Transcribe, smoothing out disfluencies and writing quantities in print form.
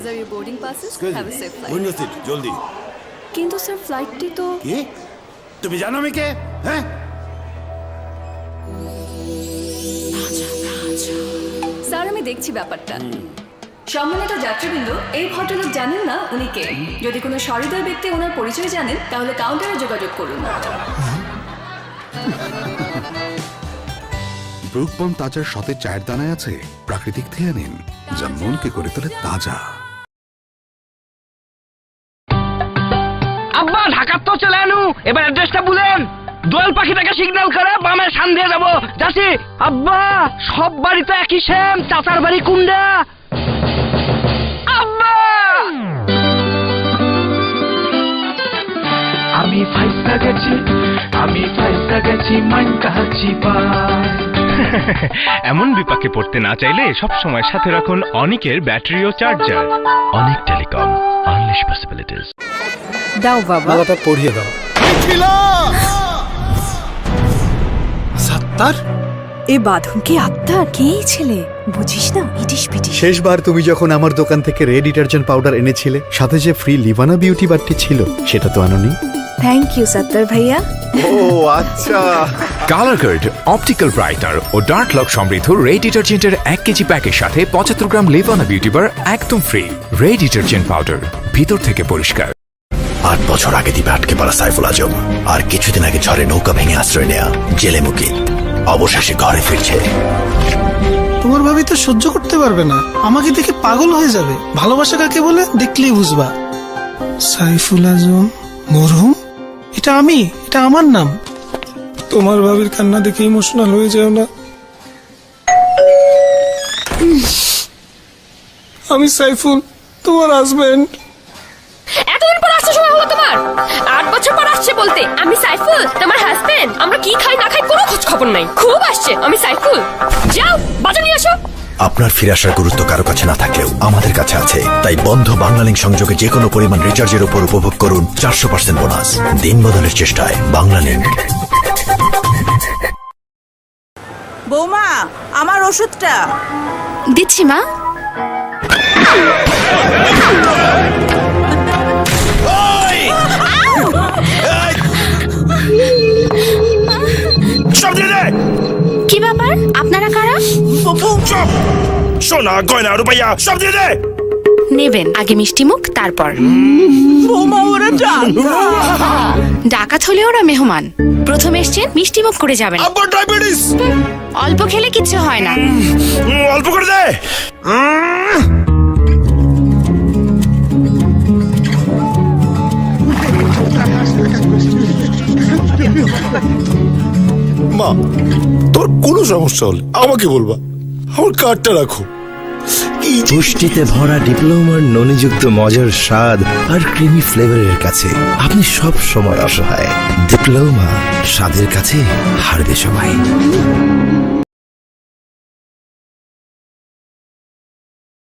Are your boarding passes? Have a safe flight. Window seat জলদি। কিন্তু sir ফ্লাইটটি তো কি তুমি জানো আমি কে? হ্যাঁ স্যার আমি দেখছি ব্যাপারটা। সম্মানিত যাত্রীবৃন্দ, এই ভদ্রলোক জানেন না উনি কে। যদি কোনো সহৃদয় ব্যক্তি ওনার পরিচয় জানেন তাহলে কাউন্টারে যোগাযোগ করুন। ব্রুকবন তাজার সতেজ চায়ের দানায় আছে প্রাকৃতিক থেয়ানিন, যা মনকে করে তোলে তাজা। আব্বা ঢাকার তো চলে আনু, এবার অ্যাড্রেসটা বলেন। দোয়াল পাখিটাকে সিগন্যাল করে বামে সান দিয়ে যাবো। যাচ্ছি আব্বা, সব বাড়ি তো একই সেম, চাচার বাড়ি কুন্ডা। আব্বা আমি ফাইসা গেছি মানকাছি পায়। এমন বিপাকে পড়তে না চাইলে সব সময় সাথে রাখুন অনিকের ব্যাটারি ও চার্জার। অনিক টেলিকম, আনলিশ পসিবিলিটিস। দাও বাবা। মালাটা পরিয়ে দাও। সাত্তার, এ বাঁধন কি আত্মার? কে এই ছেলে? বুঝিস না, ইটিস পিটিস। শেষবার তুমি যখন আমার দোকান থেকে রেড ডিটারজেন্ট পাউডার এনেছিলে, সাথে যে ফ্রি লিভানা বিউটি বারটি ছিল, সেটা তো আনোনি। থ্যাংক ইউ সত্তর ভাইয়া। ও আচ্ছা। কালার গার্ড অপটিক্যাল ব্রাইটার ও ডার্ক লক সমৃদ্ধ রে ডিটারজেন্টের 1 কেজি প্যাকের সাথে 75 গ্রাম লিভানা বিউটি বার একদম ফ্রি। রে ডিটারজেন্ট পাউডার, ভিতর থেকে পরিষ্কার। 8 বছর আগে দ্বীপে আটকে পড়া সাইফুল আজম আর কিছুদিন আগে ঝড়ে নৌকা ভেঙে আশ্রয় নেয়া জেলে মুকি অবশেষে ঘরে ফিরছে। তোমার ভাবি তো সহ্য করতে পারবে না, আমাকে দেখে পাগল হয়ে যাবে। ভালোবাসা কাকে বলে দেখলেই বুঝবা। সাইফুল আজম মরহুম, এটা আমার নাম। তোমার ভাবির কান্না দেখে ইমোশনাল হয়ে যাও না। আমি সাইফুল, তোমার হাজবেন্ড। এতদিন পর আসতে সময় হলো তোমার? 8 বছর পর আসছে বলতে আমি সাইফুল তোমার হাজবেন্ড। আমরা কি খাই না খাই কোনো খোঁজ খবর নাই। খুব আসছে আমি সাইফুল। যাও বাজা নিয়ে আসো। আপনার ফিরে আসার গুরুত্ব কারো কাছে না থাকলেও আমাদের কাছে আছে, তাই বন্ধ বাংলালিংক সংযোগে যে কোনো পরিমাণ রিচার্জের উপর উপভোগ করুন 400% বোনাস। দিন বদলের চেষ্টায় বাংলালিংক। বৌমা, আমার ওষুধটা দিচ্ছি মা। কি ব্যাপার? আপনারা কারা? সোনা গয়না রূপাইয়া সব দিয়ে দে। নেবেন আগে মিষ্টি মুখ, তারপর বৌমা ওরা ডাকাত হলে ওরা মেহমান। প্রথম এসছেন মিষ্টি মুখ করে যাবেন। আব্বা ডায়াবেটিস। অল্প খেলে কিচ্ছু হয় না। অল্প করে দে। মা, তোর কোনো সমস্যা হলে আমাকে বলবা, আমার কার্ডটা রাখো। পুষ্টিতে ভরা ডিপ্লোমার ননিযুক্ত মজার স্বাদ আর ক্রিমি ফ্লেভারের কাছে আপনি সব সময় অসহায়। ডিপ্লোমা, স্বাদের কাছে হারবে সবাই।